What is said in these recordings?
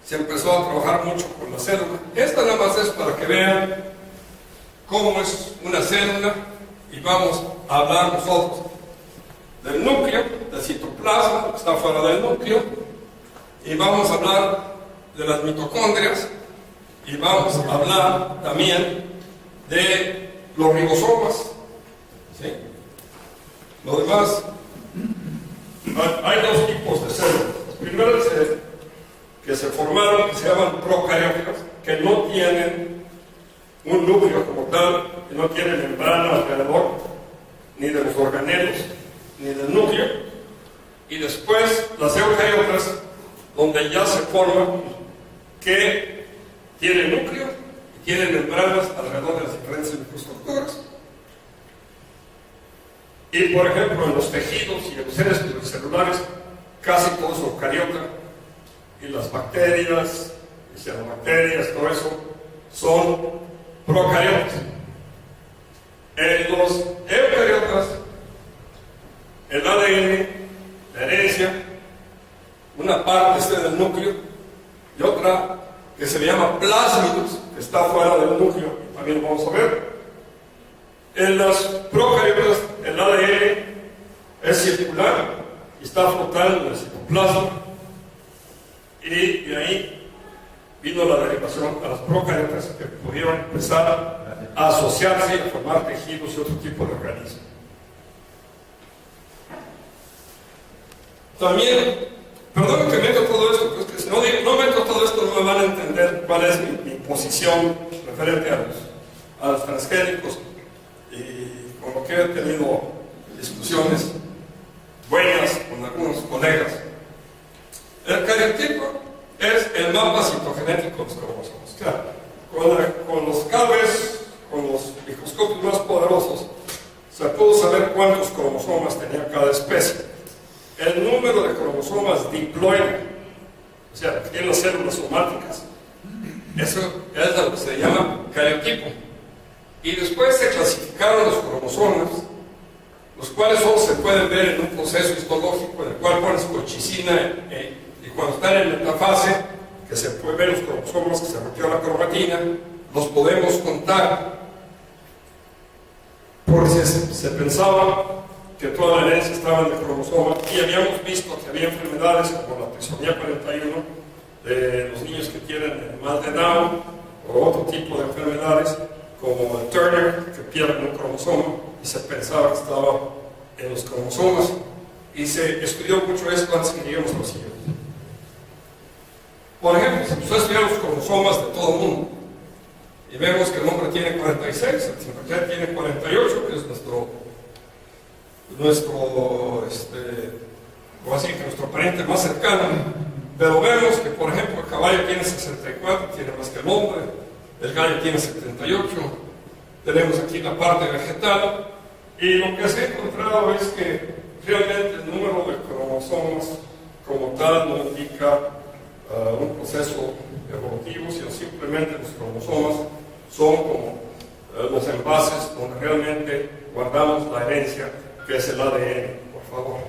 se empezó a trabajar mucho con la célula. Esta nada más es para que vean cómo es una célula, y vamos a hablar nosotros del núcleo, del citoplasma, que está fuera del núcleo, y vamos a hablar de las mitocondrias, y vamos a hablar también de los ribosomas, ¿sí? Lo demás, hay dos tipos de células. Primero que se formaron, que se llaman procariotas, que no tienen un núcleo como tal, que no tienen membrana alrededor, ni de los organelos, ni del núcleo. Y después las eucariotas, donde ya se forman, que tienen núcleo y tienen membranas alrededor de las diferentes microestructuras. Y por ejemplo, en los tejidos y en los seres pluricelulares, casi todo es eucariota. Y las bacterias, y cianobacterias, todo eso, son procariotas. En los eucariotas, el ADN, la herencia, una parte está en el núcleo y otra que se le llama plásmidos, que está fuera del núcleo, también lo vamos a ver. En las procariotas, el ADN es circular y está flotando en el citoplasma, y de ahí vino la derivación a las procariotas, que pudieron empezar a asociarse y a formar tejidos y otro tipo de organismos. También, perdón que meto todo esto, pues que si no meto todo esto no me van a entender cuál es mi posición referente a los transgénicos, y con lo que he tenido discusiones buenas con algunos colegas. El cariotipo es el mapa citogenético de los cromosomas. Claro, con los CABES, con los microscopios más poderosos, se pudo saber cuántos cromosomas tenía cada especie. El número de cromosomas diploide, o sea, que tienen las células somáticas, eso es lo que se llama cariotipo. Y después se clasificaron los cromosomas, los cuales solo se pueden ver en un proceso histológico en el cual pones colchicina, y cuando están en metafase, que se puede ver los cromosomas, que se rompió la cromatina, los podemos contar, porque se pensaba que toda la herencia estaba en el cromosoma, y habíamos visto que había enfermedades como la trisomía 41 de los niños que tienen mal de Down, o otro tipo de enfermedades como el Turner, que pierden un cromosoma, y se pensaba que estaba en los cromosomas, y se estudió mucho esto antes que lleguemos a los siguientes. Por ejemplo, si nosotros estudiamos los cromosomas de todo el mundo, y vemos que el hombre tiene 46, el mujer tiene 48, que es nuestro pariente más cercano, pero vemos que, por ejemplo, el caballo tiene 64, tiene más que el hombre, el gallo tiene 78, tenemos aquí la parte vegetal, y lo que se ha encontrado es que realmente el número de cromosomas como tal no indica un proceso evolutivo, sino simplemente los cromosomas son como los envases donde realmente guardamos la herencia, que es el ADN, por favor.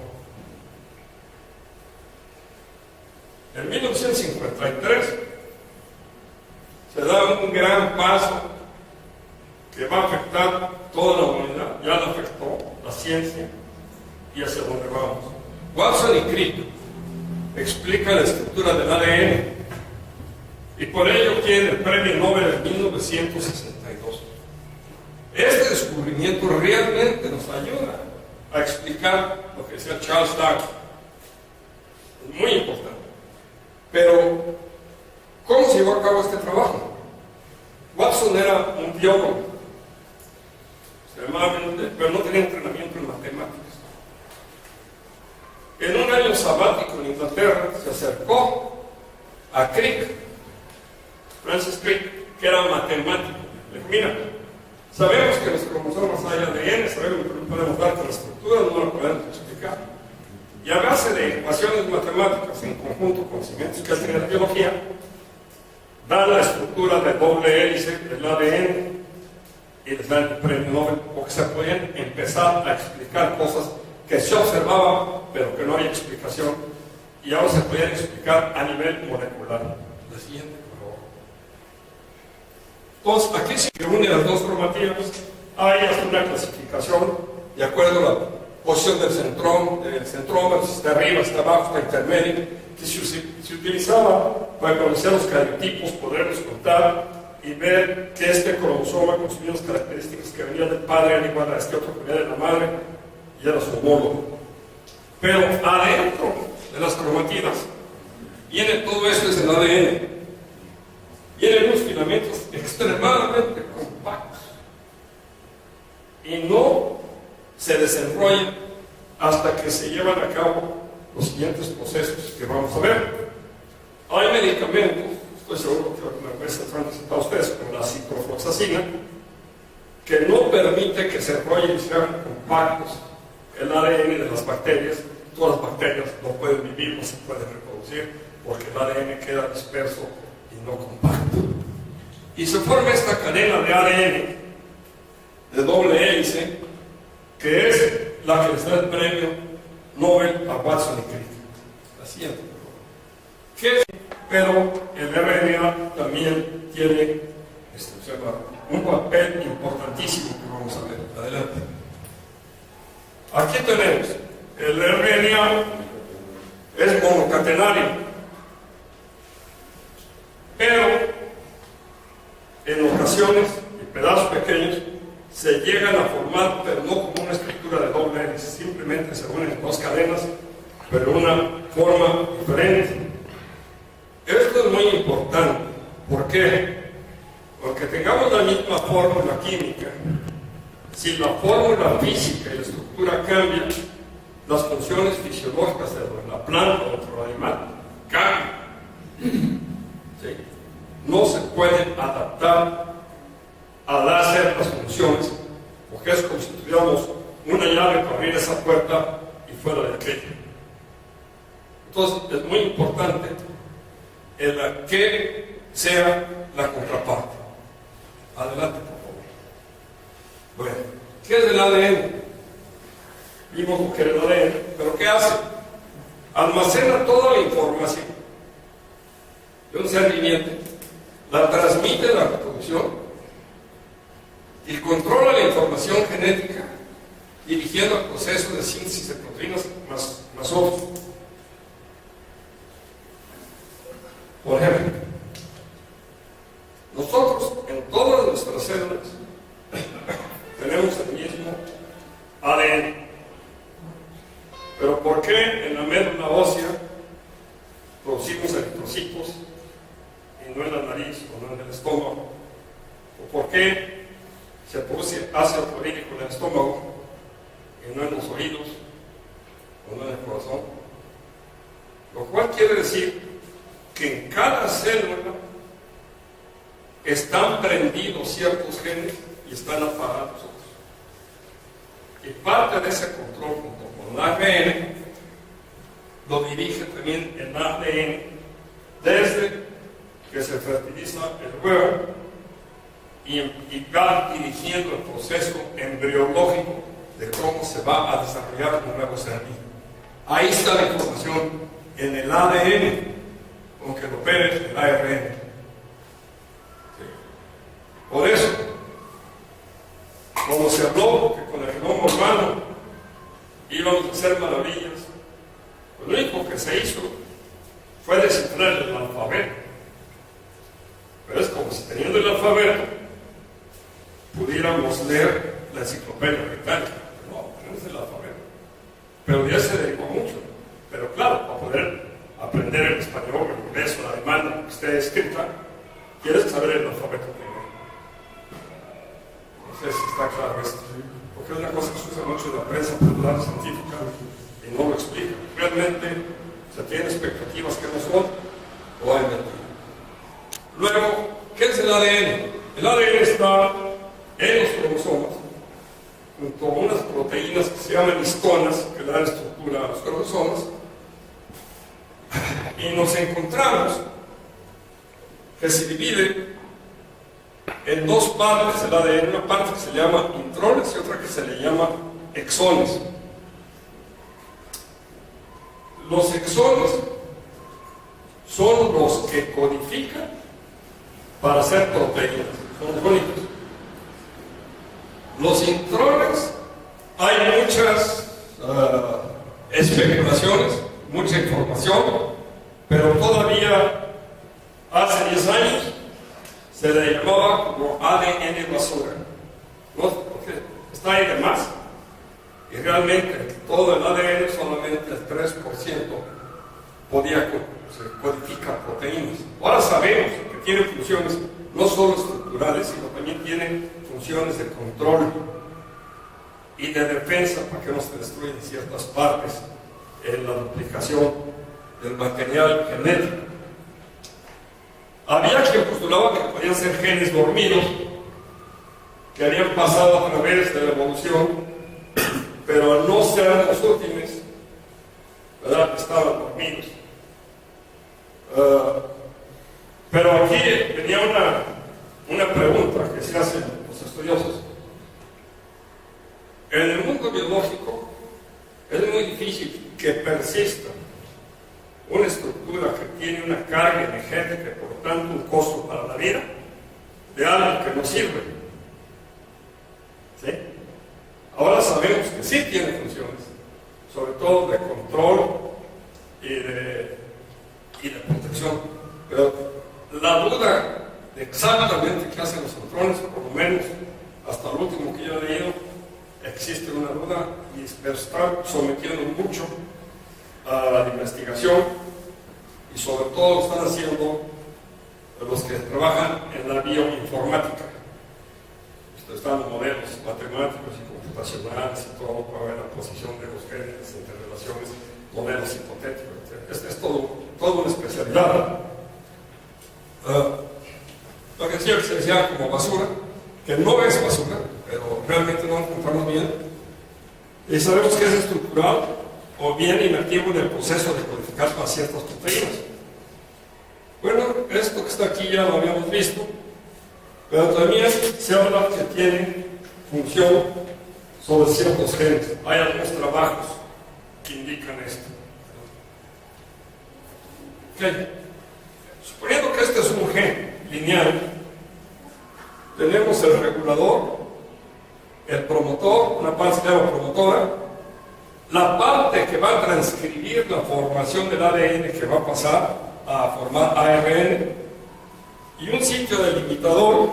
En 1953 se da un gran paso que va a afectar toda la humanidad, ya la afectó la ciencia, y hacia dónde vamos. Watson y Crick explican la estructura del ADN, y por ello tiene el premio Nobel en 1962. Este descubrimiento realmente nos ayuda a explicar lo que decía Charles Darwin. Es muy importante. Pero, ¿cómo se llevó a cabo este trabajo? Watson era un biólogo, pero no tenía entrenamiento en matemáticas. En un año sabático en Inglaterra se acercó a Crick, Francis Crick, que era matemático. Le dijo: mira, sabemos que en los cromosomas hay ADN, sabemos que no podemos dar con la estructura, no lo podemos explicar. Y a base de ecuaciones matemáticas en conjunto con conocimientos que tiene la biología, da la estructura de doble hélice del ADN y les dan el premio Nobel, porque se pueden empezar a explicar cosas que se observaban, pero que no hay explicación, y ahora se pueden explicar a nivel molecular. El siguiente, por favor. Entonces, aquí se unen las dos cromatías. Hay hasta una clasificación de acuerdo a la posición del centrómero, si está arriba, está abajo, está intermedio, que se utilizaba para conocer los carotipos, poderlos contar y ver que este cromosoma con sus mismas características que venía del padre era igual a este otro que venía de la madre y era su homólogo. Pero adentro de las cromatidas viene todo esto, es el ADN. Vienen unos filamentos extremadamente compactos y no se desenrollan hasta que se llevan a cabo los siguientes procesos que vamos a ver. Hay medicamentos, estoy seguro que alguna vez se han presentado ustedes, como la ciprofloxacina, que no permite que se enrollen y se hagan compactos el ADN de las bacterias. Todas las bacterias no pueden vivir, no se pueden reproducir, porque el ADN queda disperso y no compacto. Y se forma esta cadena de ADN de doble hélice, que es la que les da el premio Nobel a Watson y Crick. La siguiente, por favor. Pero el RNA también tiene un papel importantísimo que vamos a ver. Adelante. Aquí tenemos el RNA, es monocatenario, pero en ocasiones y pedazos pequeños se llegan a formar, pero no como una estructura de doble hélice, simplemente se unen dos cadenas, pero de una forma diferente. Esto es muy importante. ¿Por qué? Porque tengamos la misma fórmula química, si la fórmula física y la estructura cambian, las funciones fisiológicas de la planta o otro animal cambian. ¿Sí? No se pueden adaptar al hacer las funciones, porque es como si tuviéramos una llave para abrir esa puerta y fuera de aquella. Entonces es muy importante que sea la contraparte. Adelante, por favor. Bueno, ¿qué es el ADN? Vimos lo que era el ADN, pero ¿qué hace? Almacena toda la información de un ser viviente, la transmite a la reproducción y controla la información genética, dirigiendo el proceso de síntesis de proteínas más otros. Por ejemplo, nosotros en todas nuestras células tenemos el mismo ADN. Pero ¿por qué en la médula ósea producimos eritrocitos y no en la nariz o no en el estómago? ¿O por qué se produce ácido clorhídrico en el estómago y no en los oídos o no en el corazón? Lo cual quiere decir que en cada célula están prendidos ciertos genes y están apagados otros. Y parte de ese control junto con el ARN lo dirige también el ADN desde que se fertiliza el huevo y va dirigiendo el proceso embriológico de cómo se va a desarrollar un nuevo ser vivo. Ahí está la información en el ADN, aunque lo opere el ARN. ¿Sí? Por eso, como se habló que con el genoma humano íbamos a hacer maravillas, pues lo único que se hizo fue descifrar el alfabeto. Pero es como si teniendo el alfabeto pudiéramos leer la enciclopedia británica. No, tenemos el alfabeto. Pero ya se derivó mucho. Pero claro, para poder aprender el español, el inglés o el alemán, lo que esté escrita, tienes que saber el alfabeto primero. No sé si está claro esto, porque es una cosa que se usa mucho en la prensa popular científica y no lo explica. Realmente se tienen expectativas que no son o hay mentira. Luego, ¿qué es el ADN? El ADN está en los cromosomas junto a unas proteínas que se llaman histonas, que le dan estructura a los cromosomas, y nos encontramos que se divide en dos partes el ADN, una parte que se llama intrones y otra que se le llama exones. Los exones son los que codifican para hacer proteínas, son los únicos. Los intrones, hay muchas especulaciones, mucha información, pero todavía hace 10 años se le llamaba como ADN basura, ¿no? Porque está ahí de más, y realmente todo el ADN, solamente el 3% podía codificar proteínas. Ahora sabemos que tiene funciones no solo estructurales, sino también tiene funciones de control y de defensa para que no se destruyan ciertas partes en la duplicación del material genético. Había quien postulaba que podían ser genes dormidos que habían pasado a través de la evolución, pero al no ser los últimos, ¿verdad?, estaban dormidos. Pero aquí venía una pregunta que se hacen los estudiosos. En el mundo biológico es muy difícil que persista una estructura que tiene una carga energética y por tanto un costo para la vida de algo que no sirve. ¿Sí? Ahora sabemos que sí tiene funciones, sobre todo de control y de protección, pero la duda de exactamente qué hacen los neutrones, por lo menos hasta lo último que yo he leído, existe una duda y está sometiendo mucho a la investigación, y sobre todo lo están haciendo los que trabajan en la bioinformática. Están los modelos matemáticos y computacionales y todo para ver la posición de los genes, interrelaciones, modelos hipotéticos, etc. Es todo una especialidad. Lo que decía que se decía como basura, que no es basura, pero realmente no encontramos bien, y sabemos que es estructural o bien inactivo en el proceso de codificar para ciertas proteínas. Bueno, esto que está aquí ya lo habíamos visto, pero también se habla que tiene función sobre ciertos genes. Hay algunos trabajos que indican esto. Okay. Suponiendo que este es un gen lineal, tenemos el regulador, el promotor, una parte se llama promotora, la parte que va a transcribir la formación del ADN que va a pasar a formar ARN, y un sitio delimitador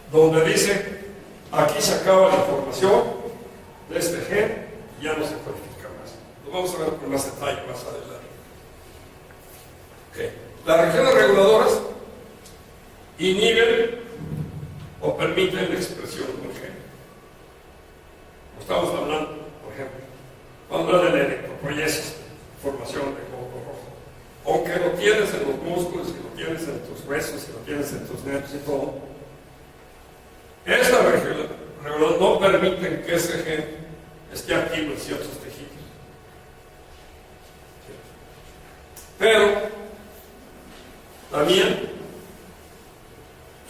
donde dice aquí se acaba la información de este gen y ya no se codifica más. Lo vamos a ver con más detalle más adelante. Okay. Las regiones reguladoras inhiben o permiten la expresión de un gen. Estamos hablando, por ejemplo, vamos a hablar de la electropoiesis, formación de glóbulo rojo. Aunque lo tienes en los músculos, y lo tienes en tus huesos, y lo tienes en tus nervios y todo, esta regulación no permite que ese gen esté activo en ciertos tejidos. Pero también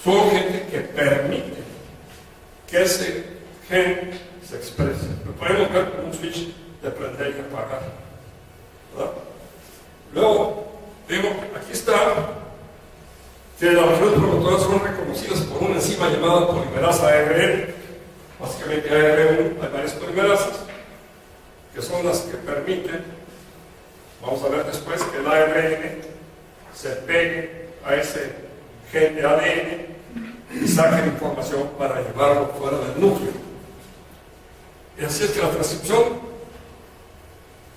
son gente que permite que ese gen se exprese. Lo podemos ver con un switch de prender y apagar, ¿verdad? Luego, vemos, aquí está que las regiones promotoras son reconocidas por una enzima llamada polimerasa ARN. Básicamente ARN, hay varias polimerasas que son las que permiten, vamos a ver después, que el ARN se pegue a ese gen de ADN y saque información para llevarlo fuera del núcleo. Y así es que la transcripción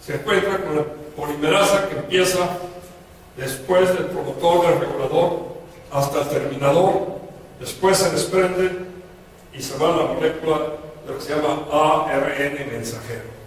se encuentra con la polimerasa que empieza después del promotor del regulador hasta el terminador, después se desprende y se va a la molécula de lo que se llama ARN mensajero.